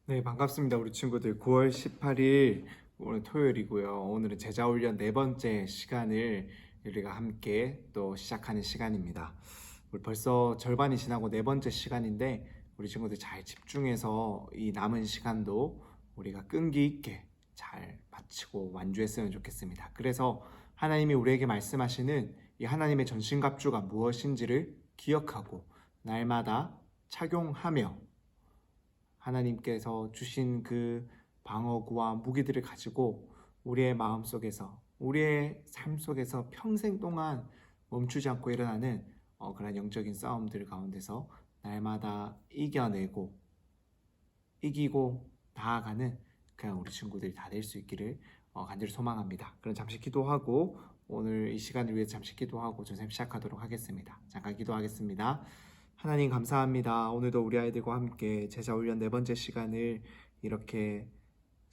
네, 반갑습니다. 우리 친구들. 9월 18일 오늘 토요일이고요. 오늘은 제자훈련 네 번째 시간을 우리가 함께 또 시작하는 시간입니다. 우리 벌써 절반이 지나고 네 번째 시간인데 우리 친구들 잘 집중해서 이 남은 시간도 우리가 끈기 있게 잘 마치고 완주했으면 좋겠습니다. 그래서 하나님이 우리에게 말씀하시는 이 하나님의 전신갑주가 무엇인지를 기억하고 날마다 착용하며 하나님께서 주신 그 방어구와 무기들을 가지고 우리의 마음속에서 우리의 삶 속에서 평생 동안 멈추지 않고 일어나는 그런 영적인 싸움들 가운데서 날마다 이기고 나아가는 그냥 우리 친구들이 다 될 수 있기를 간절히 소망합니다. 그럼 잠시 기도하고 오늘 이 시간을 위해 잠시 기도하고 전생 시작하도록 하겠습니다. 잠깐 기도하겠습니다. 하나님 감사합니다. 오늘도 우리 아이들과 함께 제자훈련 네 번째 시간을 이렇게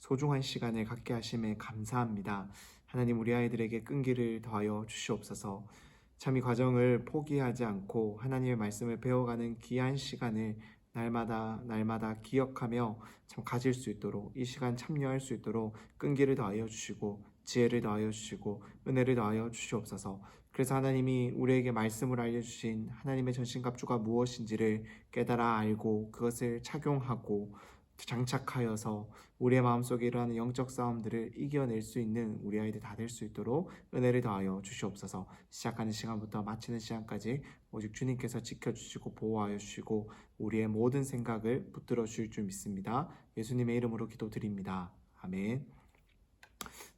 소중한 시간을 갖게 하심에 감사합니다. 하나님 우리 아이들에게 끈기를 더하여 주시옵소서. 참 이 과정을 포기하지 않고 하나님의 말씀을 배워가는 귀한 시간을 날마다 기억하며 참 가질 수 있도록 이 시간 참여할 수 있도록 끈기를 더하여 주시고 지혜를 더하여 주시고 은혜를 더하여 주시옵소서. 그래서 하나님이 우리에게 말씀을 알려주신 하나님의 전신갑주가 무엇인지를 깨달아 알고 그것을 착용하고 장착하여서 우리의 마음속에 일어나는 영적 싸움들을 이겨낼 수 있는 우리 아이들 다 될 수 있도록 은혜를 더하여 주시옵소서. 시작하는 시간부터 마치는 시간까지 오직 주님께서 지켜주시고 보호하여 주시고 우리의 모든 생각을 붙들어 주실 줄 믿습니다. 예수님의 이름으로 기도드립니다. 아멘.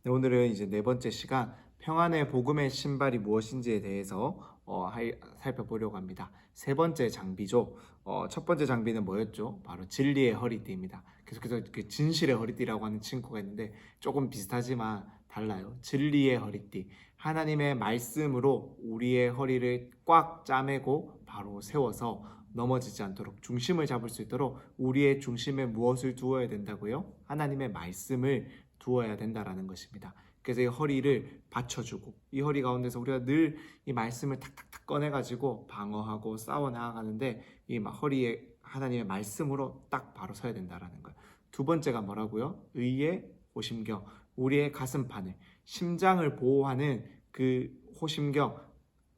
네, 오늘은 이제 네 번째 시간 평안의 복음의 신발이 무엇인지에 대해서 살펴보려고 합니다. 세 번째 장비죠. 첫 번째 장비는 뭐였죠? 바로 진리의 허리띠입니다. 계속해서 그 진실의 허리띠라고 하는 친구가 있는데 조금 비슷하지만 달라요. 진리의 허리띠. 하나님의 말씀으로 우리의 허리를 꽉 짜매고 바로 세워서 넘어지지 않도록 중심을 잡을 수 있도록 우리의 중심에 무엇을 두어야 된다고요? 하나님의 말씀을 두어야 된다라는 것입니다. 그래서 이 허리를 받쳐주고 이 허리 가운데서 우리가 늘 이 말씀을 탁탁탁 꺼내가지고 방어하고 싸워 나아가는데 이 허리에 하나님의 말씀으로 딱 바로 서야 된다라는 거예요. 두 번째가 뭐라고요? 의의 호심경, 우리의 가슴판을 심장을 보호하는 그 호심경,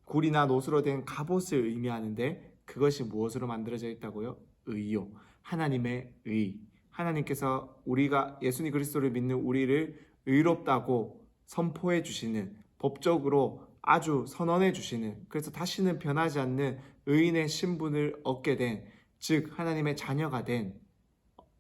굴이나 노수로 된 갑옷을 의미하는데 그것이 무엇으로 만들어져 있다고요? 의요. 하나님의 의. 하나님께서 우리가 예수님 그리스도를 믿는 우리를 의롭다고 선포해 주시는 법적으로 아주 선언해 주시는 그래서 다시는 변하지 않는 의인의 신분을 얻게 된 즉 하나님의 자녀가 된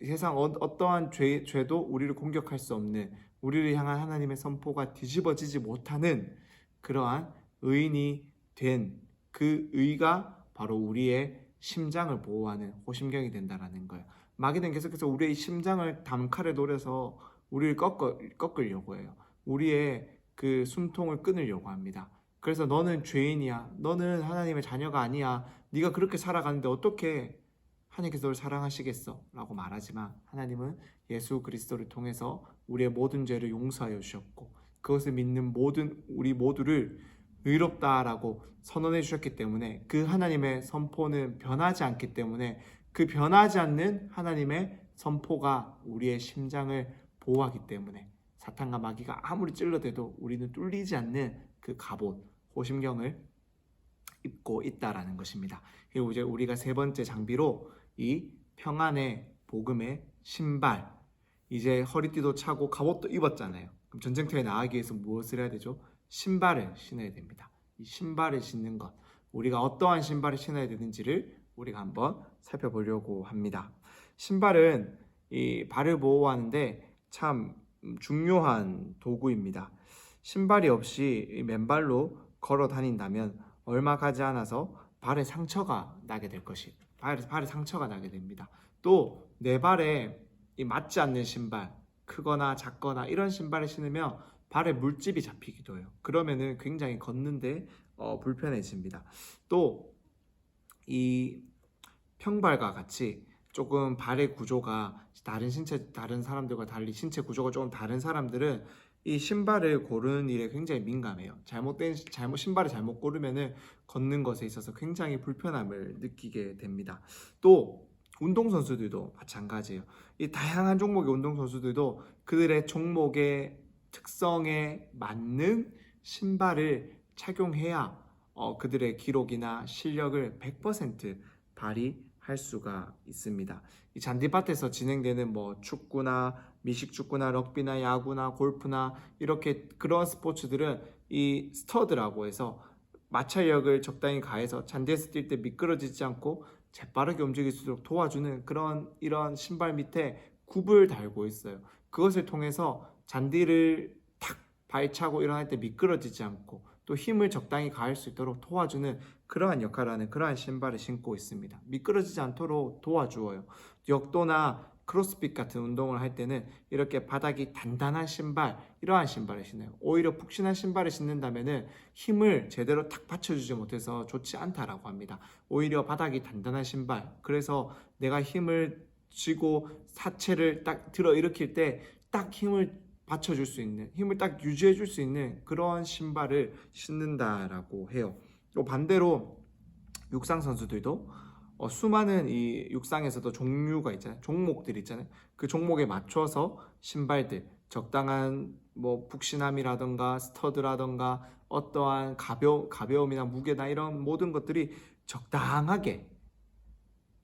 세상 어떠한 죄도 우리를 공격할 수 없는 우리를 향한 하나님의 선포가 뒤집어지지 못하는 그러한 의인이 된 그 의가 바로 우리의 심장을 보호하는 호심경이 된다라는 거예요. 마귀는 계속해서 우리의 심장을 단칼에 노려서 우리를 꺾으려고 해요. 우리의 그 숨통을 끊으려고 합니다. 그래서 너는 죄인이야. 너는 하나님의 자녀가 아니야. 네가 그렇게 살아가는데 어떻게 하나님께서 너를 사랑하시겠어? 라고 말하지만 하나님은 예수 그리스도를 통해서 우리의 모든 죄를 용서하여 주셨고 그것을 믿는 모든 우리 모두를 의롭다라고 선언해 주셨기 때문에 그 하나님의 선포는 변하지 않기 때문에 그 변하지 않는 하나님의 선포가 우리의 심장을 보호하기 때문에 사탄과 마귀가 아무리 찔러대도 우리는 뚫리지 않는 그 갑옷, 호심경을 입고 있다라는 것입니다. 그리고 이제 우리가 세 번째 장비로 이 평안의 복음의 신발, 이제 허리띠도 차고 갑옷도 입었잖아요. 그럼 전쟁터에 나가기 위해서 무엇을 해야 되죠? 신발을 신어야 됩니다. 이 신발을 신는 것, 우리가 어떠한 신발을 신어야 되는지를 우리가 한번 살펴보려고 합니다. 신발은 이 발을 보호하는데 참 중요한 도구입니다. 신발이 없이 맨발로 걸어 다닌다면 얼마 가지 않아서 발에 상처가 나게 될 것이 발에 상처가 나게 됩니다. 또 내 발에 맞지 않는 신발, 크거나 작거나 이런 신발을 신으면 발에 물집이 잡히기도 해요. 그러면은 굉장히 걷는데 불편해집니다. 또 이 평발과 같이 조금 발의 구조가 다른 사람들과 달리 신체 구조가 조금 다른 사람들은 이 신발을 고르는 일에 굉장히 민감해요. 신발을 잘못 고르면은 걷는 것에 있어서 굉장히 불편함을 느끼게 됩니다. 또 운동선수들도 마찬가지예요. 이 다양한 종목의 운동선수들도 그들의 종목의 특성에 맞는 신발을 착용해야 그들의 기록이나 실력을 100% 발휘할 수가 있습니다. 이 잔디밭에서 진행되는 뭐 축구나 미식축구나 럭비나 야구나 골프나 이렇게 그런 스포츠들은 이 스터드라고 해서 마찰력을 적당히 가해서 잔디에서 뛸 때 미끄러지지 않고 재빠르게 움직일 수 있도록 도와주는 이런 신발 밑에 굽을 달고 있어요. 그것을 통해서 잔디를 탁 발차고 일어날 때 미끄러지지 않고 또 힘을 적당히 가할 수 있도록 도와주는 그러한 역할을 하는 그러한 신발을 신고 있습니다. 미끄러지지 않도록 도와주어요. 역도나 크로스핏 같은 운동을 할 때는 이렇게 바닥이 단단한 신발, 이러한 신발을 신어요. 오히려 푹신한 신발을 신는다면은 힘을 제대로 탁 받쳐주지 못해서 좋지 않다라고 합니다. 오히려 바닥이 단단한 신발, 그래서 내가 힘을 쥐고 사체를 딱 들어 일으킬 때 딱 힘을 받쳐줄 수 있는, 힘을 딱 유지해줄 수 있는 그런 신발을 신는다라고 해요. 또 반대로 육상 선수들도 수많은 이 육상에서도 종류가 있잖아요. 종목들 있잖아요. 그 종목에 맞춰서 신발들, 적당한 뭐 푹신함이라던가 스터드라던가 어떠한 가벼움이나 무게나 이런 모든 것들이 적당하게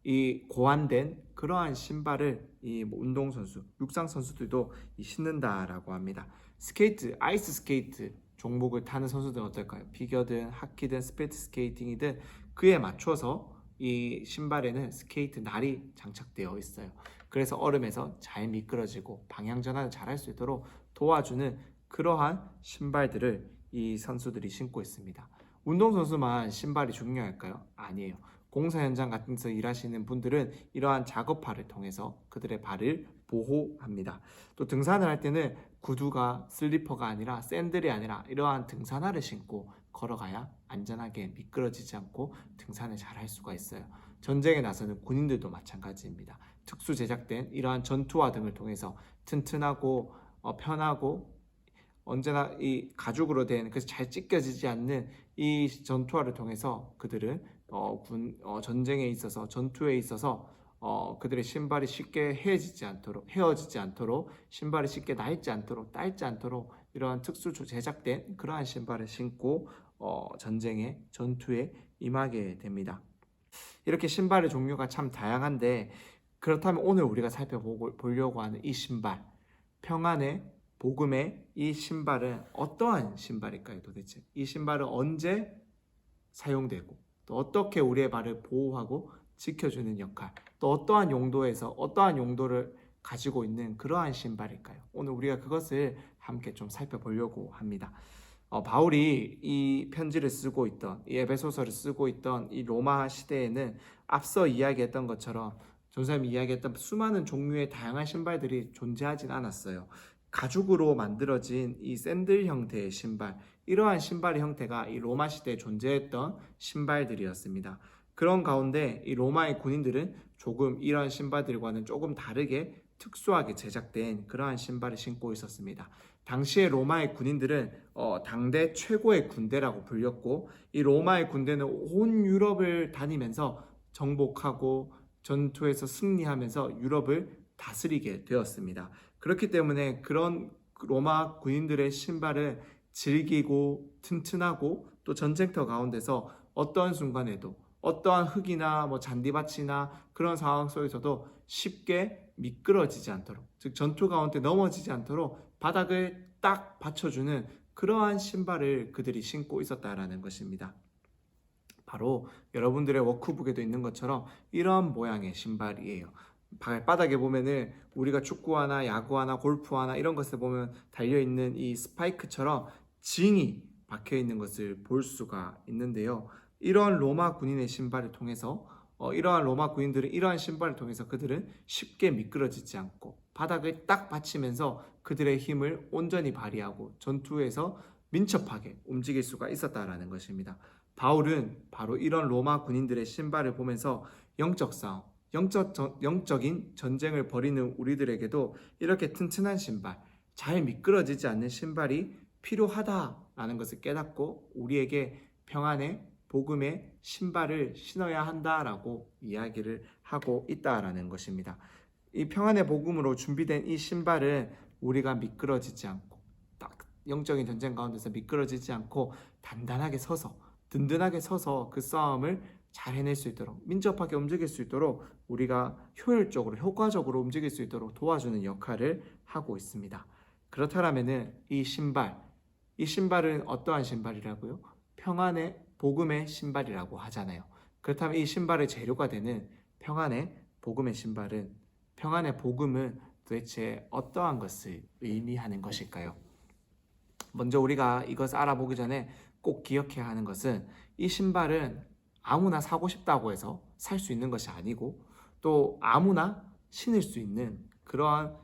이 고안된 그러한 신발을 이 운동선수, 육상선수들도 신는다라고 합니다. 스케이트, 아이스 스케이트 종목을 타는 선수들은 어떨까요? 피겨든 하키든 스피드 스케이팅이든 그에 맞춰서 이 신발에는 스케이트 날이 장착되어 있어요. 그래서 얼음에서 잘 미끄러지고 방향 전환을 잘 할 수 있도록 도와주는 그러한 신발들을 이 선수들이 신고 있습니다. 운동선수만 신발이 중요할까요? 아니에요. 공사 현장 같은 데서 일하시는 분들은 이러한 작업화를 통해서 그들의 발을 보호합니다. 또 등산을 할 때는 구두가 슬리퍼가 아니라 샌들이 아니라 이러한 등산화를 신고 걸어가야 안전하게 미끄러지지 않고 등산을 잘 할 수가 있어요. 전쟁에 나서는 군인들도 마찬가지입니다. 특수 제작된 이러한 전투화 등을 통해서 튼튼하고 편하고 언제나 이 가죽으로 된 그래서 잘 찢겨지지 않는 이 전투화를 통해서 그들은 전쟁에 있어서 전투에 있어서 그들의 신발이 쉽게 헤어지지 않도록 신발이 쉽게 낡지 않도록 딸지 않도록 이러한 특수 제작된 그러한 신발을 신고 전투에 임하게 됩니다. 이렇게 신발의 종류가 참 다양한데 그렇다면 오늘 우리가 살펴보려고 하는 이 신발, 평안의 복음의 이 신발은 어떠한 신발일까요? 도대체 이 신발은 언제 사용되고 또 어떻게 우리의 발을 보호하고 지켜주는 역할, 또 어떠한 용도에서 어떠한 용도를 가지고 있는 그러한 신발일까요? 오늘 우리가 그것을 함께 좀 살펴보려고 합니다. 바울이 이 편지를 쓰고 있던 이 에베소서를 쓰고 있던 이 로마 시대에는 앞서 이야기했던 것처럼 전사님이 이야기했던 수많은 종류의 다양한 신발들이 존재하진 않았어요. 가죽으로 만들어진 이 샌들 형태의 신발, 이러한 신발의 형태가 이 로마 시대에 존재했던 신발들이었습니다. 그런 가운데 이 로마의 군인들은 조금 이러한 신발들과는 조금 다르게 특수하게 제작된 그러한 신발을 신고 있었습니다. 당시의 로마의 군인들은 당대 최고의 군대라고 불렸고 이 로마의 군대는 온 유럽을 다니면서 정복하고 전투에서 승리하면서 유럽을 다스리게 되었습니다. 그렇기 때문에 그런 로마 군인들의 신발은 질기고 튼튼하고 또 전쟁터 가운데서 어떠한 순간에도 어떠한 흙이나 뭐 잔디밭이나 그런 상황 속에서도 쉽게 미끄러지지 않도록, 즉 전투 가운데 넘어지지 않도록 바닥을 딱 받쳐주는 그러한 신발을 그들이 신고 있었다라는 것입니다. 바로 여러분들의 워크북에도 있는 것처럼 이런 모양의 신발이에요. 발바닥에 보면은 우리가 축구화나 야구화나 골프화나 이런 것에 보면 달려있는 이 스파이크처럼 징이 박혀있는 것을 볼 수가 있는데요. 이러한 로마 군인의 신발을 통해서 이러한 로마 군인들은 이러한 신발을 통해서 그들은 쉽게 미끄러지지 않고 바닥을 딱 받치면서 그들의 힘을 온전히 발휘하고 전투에서 민첩하게 움직일 수가 있었다라는 것입니다. 바울은 바로 이런 로마 군인들의 신발을 보면서 영적 싸움, 영적인 전쟁을 벌이는 우리들에게도 이렇게 튼튼한 신발, 잘 미끄러지지 않는 신발이 필요하다라는 것을 깨닫고 우리에게 평안의 복음의 신발을 신어야 한다라고 이야기를 하고 있다라는 것입니다. 이 평안의 복음으로 준비된 이 신발은 우리가 미끄러지지 않고 딱 영적인 전쟁 가운데서 미끄러지지 않고 단단하게 서서 든든하게 서서 그 싸움을 잘 해낼 수 있도록 민첩하게 움직일 수 있도록 우리가 효율적으로 효과적으로 움직일 수 있도록 도와주는 역할을 하고 있습니다. 그렇다면은 이 신발은 어떠한 신발이라고요? 평안의 복음의 신발이라고 하잖아요. 그렇다면 이 신발의 재료가 되는 평안의 복음의 신발은 평안의 복음은 도대체 어떠한 것을 의미하는 것일까요? 먼저 우리가 이것을 알아보기 전에 꼭 기억해야 하는 것은 이 신발은 아무나 사고 싶다고 해서 살 수 있는 것이 아니고 또 아무나 신을 수 있는 그러한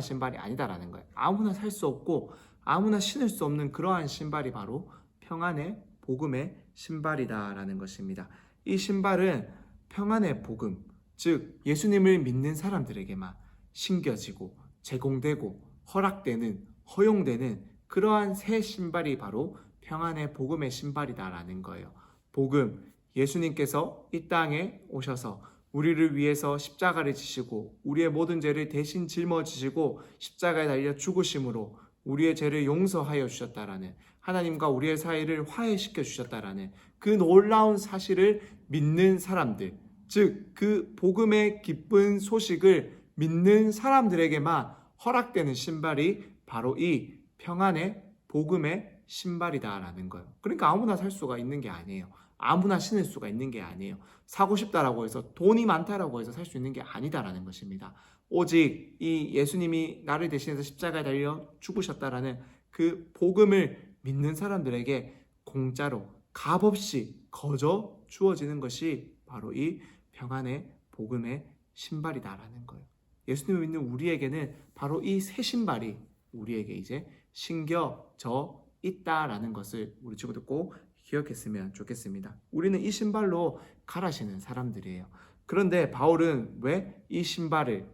신발이 아니다라는 거예요. 아무나 살 수 없고 아무나 신을 수 없는 그러한 신발이 바로 평안의 복음의 신발이다라는 것입니다. 이 신발은 평안의 복음, 즉 예수님을 믿는 사람들에게만 신겨지고 제공되고 허락되는 허용되는 그러한 새 신발이 바로 평안의 복음의 신발이다라는 거예요. 복음, 예수님께서 이 땅에 오셔서 우리를 위해서 십자가를 지시고 우리의 모든 죄를 대신 짊어지시고 십자가에 달려 죽으심으로 우리의 죄를 용서하여 주셨다라는 하나님과 우리의 사이를 화해시켜 주셨다라는 그 놀라운 사실을 믿는 사람들, 즉 그 복음의 기쁜 소식을 믿는 사람들에게만 허락되는 신발이 바로 이 평안의 복음의 신발이다라는 거예요. 그러니까 아무나 살 수가 있는 게 아니에요. 아무나 신을 수가 있는 게 아니에요. 사고 싶다라고 해서 돈이 많다라고 해서 살 수 있는 게 아니다라는 것입니다. 오직 이 예수님이 나를 대신해서 십자가에 달려 죽으셨다라는 그 복음을 믿는 사람들에게 공짜로 값없이 거저 주어지는 것이 바로 이 평안의 복음의 신발이다라는 거예요. 예수님을 믿는 우리에게는 바로 이 새 신발이 우리에게 이제 신겨져 있다라는 것을 우리 친구들 꼭 기억했으면 좋겠습니다. 우리는 이 신발로 갈아신는 사람들이에요. 그런데 바울은 왜 이 신발을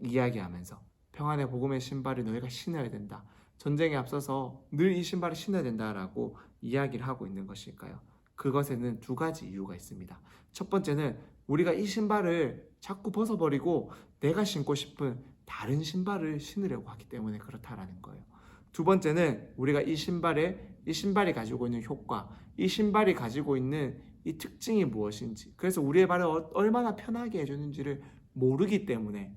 이야기하면서 평안의 복음의 신발을 너희가 신어야 된다. 전쟁에 앞서서 늘 이 신발을 신어야 된다라고 이야기를 하고 있는 것일까요? 그것에는 두 가지 이유가 있습니다. 첫 번째는 우리가 이 신발을 자꾸 벗어버리고 내가 신고 싶은 다른 신발을 신으려고 하기 때문에 그렇다라는 거예요. 두 번째는 우리가 이 신발이 가지고 있는 효과, 이 신발이 가지고 있는 이 특징이 무엇인지, 그래서 우리의 발을 얼마나 편하게 해주는지를 모르기 때문에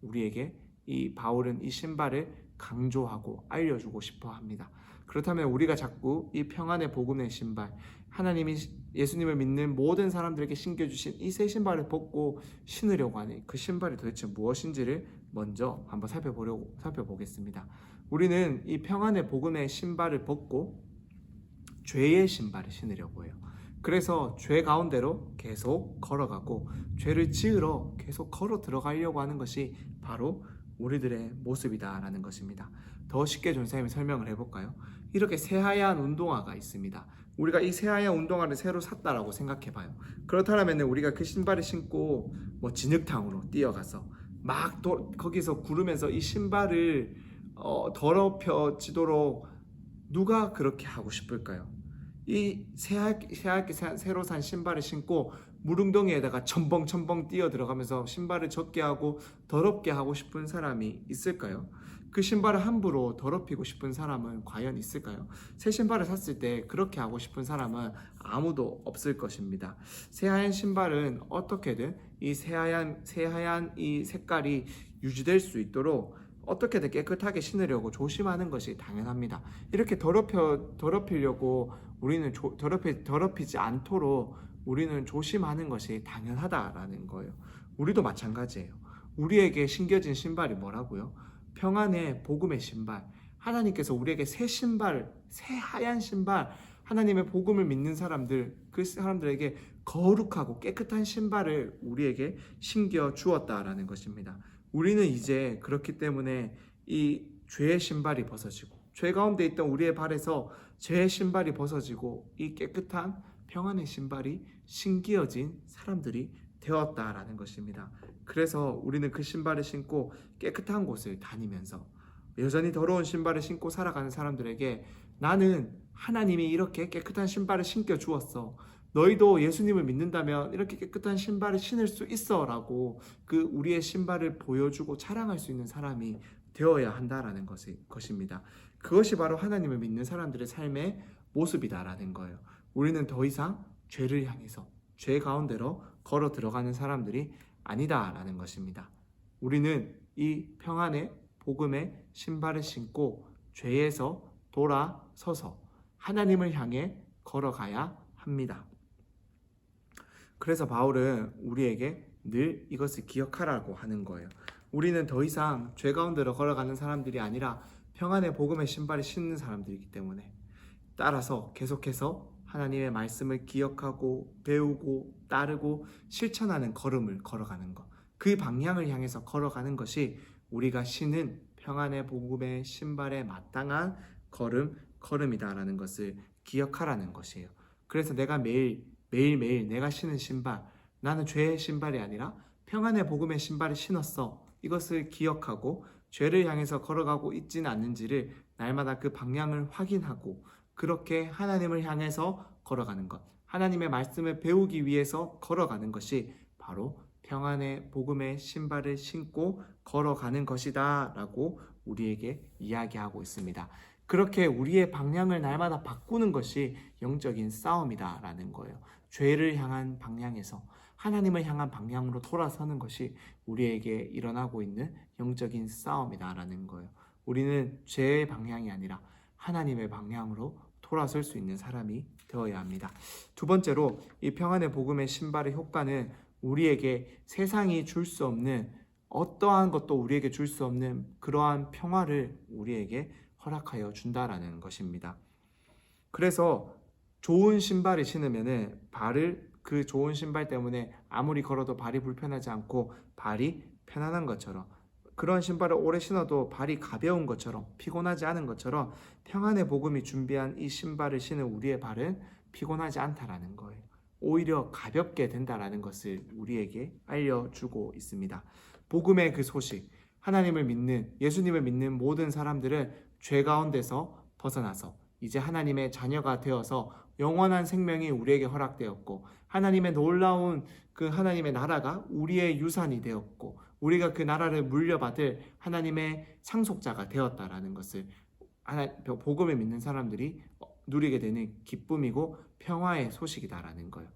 우리에게 이 바울은 이 신발을 강조하고 알려주고 싶어 합니다. 그렇다면 우리가 자꾸 이 평안의 복음의 신발, 하나님이 예수님을 믿는 모든 사람들에게 신겨주신 이 새 신발을 벗고 신으려고 하는 그 신발이 도대체 무엇인지를 먼저 한번 살펴보겠습니다. 우리는 이 평안의 복음의 신발을 벗고 죄의 신발을 신으려고 해요. 그래서 죄 가운데로 계속 걸어가고 죄를 지으러 계속 걸어 들어가려고 하는 것이 바로 우리들의 모습이다라는 것입니다. 더 쉽게 전사님이 설명을 해볼까요? 이렇게 새하얀 운동화가 있습니다. 우리가 이 새하얀 운동화를 새로 샀다라고 생각해봐요. 그렇다면 우리가 그 신발을 신고 진흙탕으로 뛰어가서 막 거기서 구르면서 이 신발을 더럽혀지도록 누가 그렇게 하고 싶을까요? 이 새하얗게 새로 산 신발을 신고 물웅덩이에다가 첨벙첨벙 뛰어 들어가면서 신발을 젖게 하고 더럽게 하고 싶은 사람이 있을까요? 그 신발을 함부로 더럽히고 싶은 사람은 과연 있을까요? 새 신발을 샀을 때 그렇게 하고 싶은 사람은 아무도 없을 것입니다. 새하얀 신발은 어떻게든 이 새하얀 이 색깔이 유지될 수 있도록 어떻게든 깨끗하게 신으려고 조심하는 것이 당연합니다. 이렇게 더럽히려고 우리는 더럽히지 않도록 우리는 조심하는 것이 당연하다라는 거예요. 우리도 마찬가지예요. 우리에게 신겨진 신발이 뭐라고요? 평안의 복음의 신발. 하나님께서 우리에게 새하얀 신발, 하나님의 복음을 믿는 사람들, 그 사람들에게 거룩하고 깨끗한 신발을 우리에게 신겨 주었다라는 것입니다. 우리는 이제 그렇기 때문에 이 죄의 신발이 벗어지고 죄 가운데 있던 우리의 발에서 죄의 신발이 벗어지고 이 깨끗한 평안의 신발이 신기어진 사람들이 되었다라는 것입니다. 그래서 우리는 그 신발을 신고 깨끗한 곳을 다니면서 여전히 더러운 신발을 신고 살아가는 사람들에게 나는 하나님이 이렇게 깨끗한 신발을 신겨 주었어. 너희도 예수님을 믿는다면 이렇게 깨끗한 신발을 신을 수 있어라고 그 우리의 신발을 보여주고 자랑할 수 있는 사람이 되어야 한다라는 것입니다. 그것이 바로 하나님을 믿는 사람들의 삶의 모습이다라는 거예요. 우리는 더 이상 죄를 향해서 죄 가운데로 걸어 들어가는 사람들이 아니다라는 것입니다. 우리는 이 평안의 복음의 신발을 신고 죄에서 돌아서서 하나님을 향해 걸어가야 합니다. 그래서 바울은 우리에게 늘 이것을 기억하라고 하는 거예요. 우리는 더 이상 죄 가운데로 걸어가는 사람들이 아니라 평안의 복음의 신발을 신는 사람들이기 때문에 따라서 계속해서 하나님의 말씀을 기억하고 배우고 따르고 실천하는 걸음을 걸어가는 것, 그 방향을 향해서 걸어가는 것이 우리가 신은 평안의 복음의 신발에 마땅한 걸음이다라는 것을 기억하라는 것이에요. 그래서 내가 매일매일 내가 신은 신발, 나는 죄의 신발이 아니라 평안의 복음의 신발을 신었어. 이것을 기억하고 죄를 향해서 걸어가고 있지는 않는지를 날마다 그 방향을 확인하고 그렇게 하나님을 향해서 걸어가는 것, 하나님의 말씀을 배우기 위해서 걸어가는 것이 바로 평안의 복음의 신발을 신고 걸어가는 것이다 라고 우리에게 이야기하고 있습니다. 그렇게 우리의 방향을 날마다 바꾸는 것이 영적인 싸움이다 라는 거예요. 죄를 향한 방향에서 하나님을 향한 방향으로 돌아서는 것이 우리에게 일어나고 있는 영적인 싸움이다 라는 거예요. 우리는 죄의 방향이 아니라 하나님의 방향으로 돌아설 수 있는 사람이 되어야 합니다. 두 번째로 이 평안의 복음의 신발의 효과는 우리에게 세상이 줄 수 없는 어떠한 것도 우리에게 줄 수 없는 그러한 평화를 우리에게 허락하여 준다라는 것입니다. 그래서 좋은 신발을 신으면은 그 좋은 신발 때문에 아무리 걸어도 발이 불편하지 않고 발이 편안한 것처럼 그런 신발을 오래 신어도 발이 가벼운 것처럼 피곤하지 않은 것처럼 평안의 복음이 준비한 이 신발을 신은 우리의 발은 피곤하지 않다라는 거예요. 오히려 가볍게 된다라는 것을 우리에게 알려주고 있습니다. 복음의 그 소식, 하나님을 믿는, 예수님을 믿는 모든 사람들은 죄 가운데서 벗어나서 이제 하나님의 자녀가 되어서 영원한 생명이 우리에게 허락되었고 하나님의 놀라운 그 하나님의 나라가 우리의 유산이 되었고 우리가 그 나라를 물려받을 하나님의 상속자가 되었다라는 것을 복음을 믿는 사람들이 누리게 되는 기쁨이고 평화의 소식이다라는 거예요.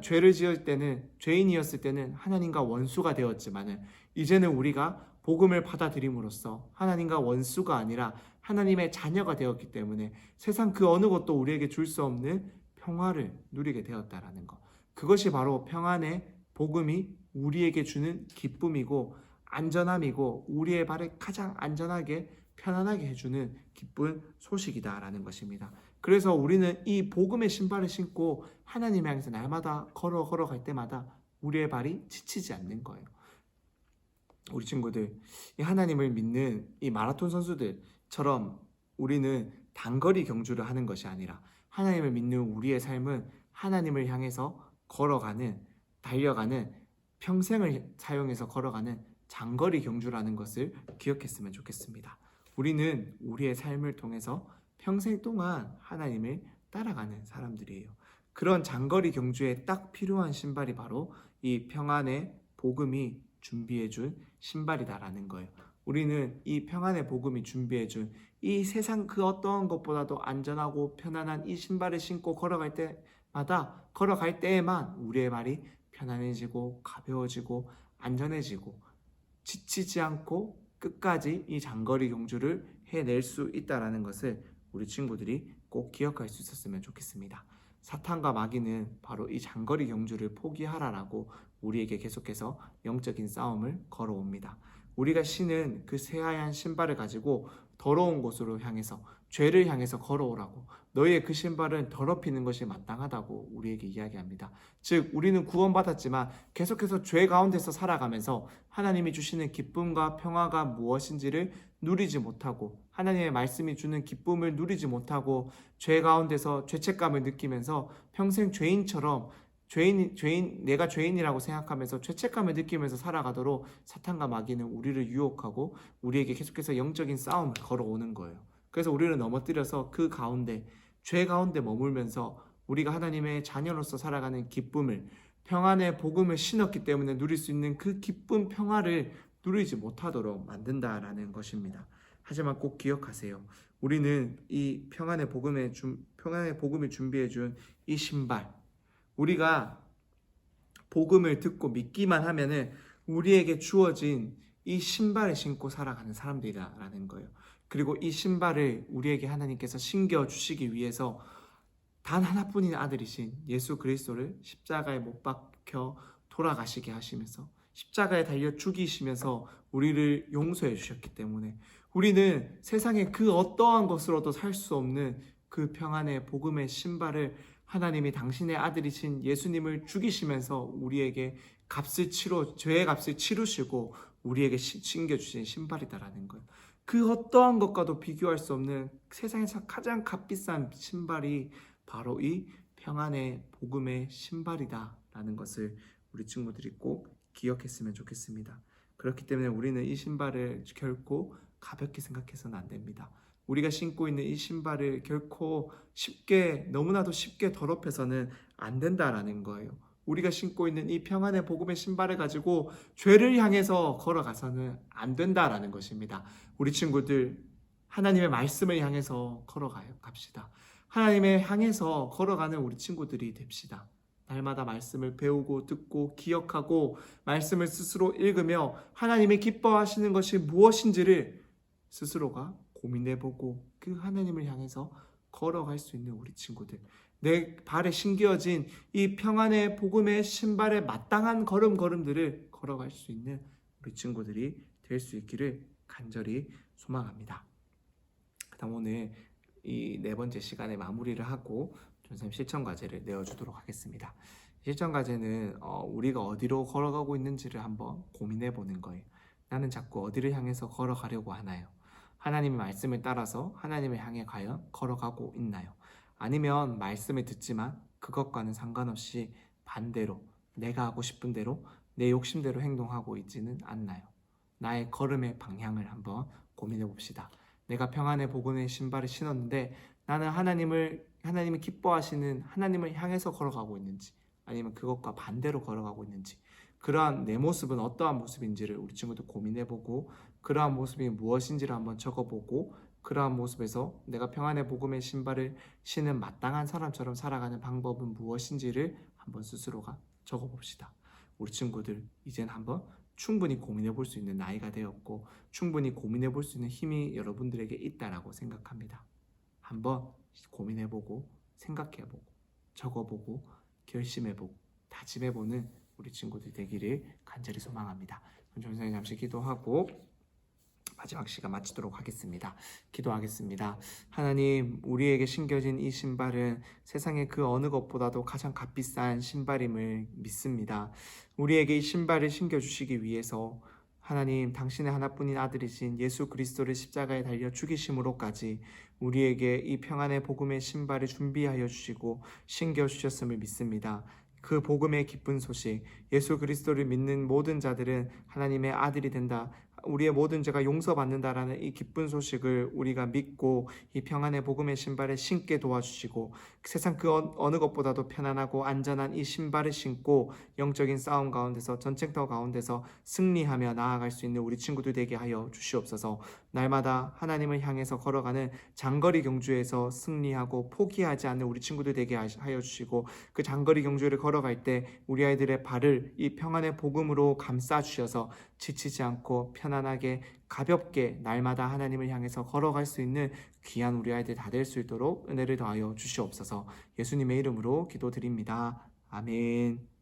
죄를 지을 때는 죄인이었을 때는 하나님과 원수가 되었지만은 이제는 우리가 복음을 받아들임으로써 하나님과 원수가 아니라 하나님의 자녀가 되었기 때문에 세상 그 어느 것도 우리에게 줄 수 없는 평화를 누리게 되었다라는 것. 그것이 바로 평안의 복음이 우리에게 주는 기쁨이고 안전함이고 우리의 발을 가장 안전하게 편안하게 해주는 기쁜 소식이다라는 것입니다. 그래서 우리는 이 복음의 신발을 신고 하나님 향해서 날마다 걸어갈 때마다 우리의 발이 지치지 않는 거예요. 우리 친구들, 이 하나님을 믿는 이 마라톤 선수들처럼 우리는 단거리 경주를 하는 것이 아니라 하나님을 믿는 우리의 삶은 하나님을 향해서 달려가는 평생을 사용해서 걸어가는 장거리 경주라는 것을 기억했으면 좋겠습니다. 우리는 우리의 삶을 통해서 평생 동안 하나님을 따라가는 사람들이에요. 그런 장거리 경주에 딱 필요한 신발이 바로 이 평안의 복음이 준비해준 신발이다라는 거예요. 우리는 이 평안의 복음이 준비해준 이 세상 그 어떠한 것보다도 안전하고 편안한 이 신발을 신고 걸어갈 때에만 우리의 발이 편안해지고 가벼워지고 안전해지고 지치지 않고 끝까지 이 장거리 경주를 해낼 수 있다는 것을 우리 친구들이 꼭 기억할 수 있었으면 좋겠습니다. 사탄과 마귀는 바로 이 장거리 경주를 포기하라라고 우리에게 계속해서 영적인 싸움을 걸어옵니다. 우리가 신은 그 새하얀 신발을 가지고 더러운 곳으로 향해서 죄를 향해서 걸어오라고 너희의 그 신발은 더럽히는 것이 마땅하다고 우리에게 이야기합니다. 즉 우리는 구원받았지만 계속해서 죄 가운데서 살아가면서 하나님이 주시는 기쁨과 평화가 무엇인지를 누리지 못하고 하나님의 말씀이 주는 기쁨을 누리지 못하고 죄 가운데서 죄책감을 느끼면서 평생 죄인처럼 내가 죄인이라고 생각하면서 죄책감을 느끼면서 살아가도록 사탄과 마귀는 우리를 유혹하고 우리에게 계속해서 영적인 싸움을 걸어오는 거예요. 그래서 우리를 넘어뜨려서 그 가운데 죄 가운데 머물면서 우리가 하나님의 자녀로서 살아가는 기쁨을, 평안의 복음을 신었기 때문에 누릴 수 있는 그 기쁨 평화를 누리지 못하도록 만든다라는 것입니다. 하지만 꼭 기억하세요. 우리는 이 평안의 복음을 준비해 준 이 신발, 우리가 복음을 듣고 믿기만 하면은 우리에게 주어진 이 신발을 신고 살아가는 사람들이라는 거예요. 그리고 이 신발을 우리에게 하나님께서 신겨 주시기 위해서 단 하나뿐인 아들이신 예수 그리스도를 십자가에 못 박혀 돌아가시게 하시면서 십자가에 달려 죽이시면서 우리를 용서해 주셨기 때문에 우리는 세상의 그 어떠한 것으로도 살 수 없는 그 평안의 복음의 신발을 하나님이 당신의 아들이신 예수님을 죽이시면서 우리에게 죄의 값을 치르시고 우리에게 신겨주신 신발이다라는 거예요. 그 어떠한 것과도 비교할 수 없는 세상에서 가장 값비싼 신발이 바로 이 평안의 복음의 신발이다라는 것을 우리 친구들이 꼭 기억했으면 좋겠습니다. 그렇기 때문에 우리는 이 신발을 결코 가볍게 생각해서는 안 됩니다. 우리가 신고 있는 이 신발을 결코 너무나도 쉽게 더럽혀서는 안 된다라는 거예요. 우리가 신고 있는 이 평안의 복음의 신발을 가지고 죄를 향해서 걸어가서는 안 된다라는 것입니다. 우리 친구들, 하나님의 말씀을 향해서 갑시다. 하나님을 향해서 걸어가는 우리 친구들이 됩시다. 날마다 말씀을 배우고 듣고 기억하고 말씀을 스스로 읽으며 하나님이 기뻐하시는 것이 무엇인지를 스스로가 고민해보고 그 하나님을 향해서 걸어갈 수 있는 우리 친구들, 내 발에 신겨진 이 평안의 복음의 신발에 마땅한 걸음들을 걸어갈 수 있는 우리 친구들이 될 수 있기를 간절히 소망합니다. 그다음 오늘 이 4번째 시간에 마무리를 하고 선생님 실천 과제를 내어주도록 하겠습니다. 실천 과제는 우리가 어디로 걸어가고 있는지를 한번 고민해 보는 거예요. 나는 자꾸 어디를 향해서 걸어가려고 하나요? 하나님의 말씀을 따라서 하나님을 향해 과연 걸어가고 있나요? 아니면 말씀을 듣지만 그것과는 상관없이 반대로 내가 하고 싶은 대로 내 욕심대로 행동하고 있지는 않나요? 나의 걸음의 방향을 한번 고민해 봅시다. 내가 평안의 복음의 신발을 신었는데 나는 하나님이 기뻐하시는 하나님을 향해서 걸어가고 있는지 아니면 그것과 반대로 걸어가고 있는지, 그러한 내 모습은 어떠한 모습인지를 우리 친구들 고민해보고 그러한 모습이 무엇인지를 한번 적어보고 그러한 모습에서 내가 평안의 복음의 신발을 신은 마땅한 사람처럼 살아가는 방법은 무엇인지를 한번 스스로가 적어봅시다. 우리 친구들 이젠 한번 충분히 고민해볼 수 있는 나이가 되었고 충분히 고민해볼 수 있는 힘이 여러분들에게 있다라고 생각합니다. 한번 고민해보고 생각해보고 적어보고 결심해보고 다짐해보는 우리 친구들 되기를 간절히 소망합니다. 선생님 잠시 기도하고 마지막 시간 마치도록 하겠습니다. 기도하겠습니다. 하나님, 우리에게 신겨진 이 신발은 세상의 그 어느 것보다도 가장 값비싼 신발임을 믿습니다. 우리에게 이 신발을 신겨주시기 위해서 하나님, 당신의 하나뿐인 아들이신 예수 그리스도를 십자가에 달려 죽이심으로까지 우리에게 이 평안의 복음의 신발을 준비하여 주시고 신겨주셨음을 믿습니다. 그 복음의 기쁜 소식, 예수 그리스도를 믿는 모든 자들은 하나님의 아들이 된다, 우리의 모든 죄가 용서받는다라는 이 기쁜 소식을 우리가 믿고 이 평안의 복음의 신발을 신게 도와주시고 세상 그 어느 것보다도 편안하고 안전한 이 신발을 신고 영적인 싸움 가운데서 전쟁터 가운데서 승리하며 나아갈 수 있는 우리 친구들 되게 하여 주시옵소서. 날마다 하나님을 향해서 걸어가는 장거리 경주에서 승리하고 포기하지 않는 우리 친구들 되게 하여 주시고 그 장거리 경주를 걸어갈 때 우리 아이들의 발을 이 평안의 복음으로 감싸 주셔서 지치지 않고 편안하게 가볍게 날마다 하나님을 향해서 걸어갈 수 있는 귀한 우리 아이들 다 될 수 있도록 은혜를 더하여 주시옵소서. 예수님의 이름으로 기도드립니다. 아멘.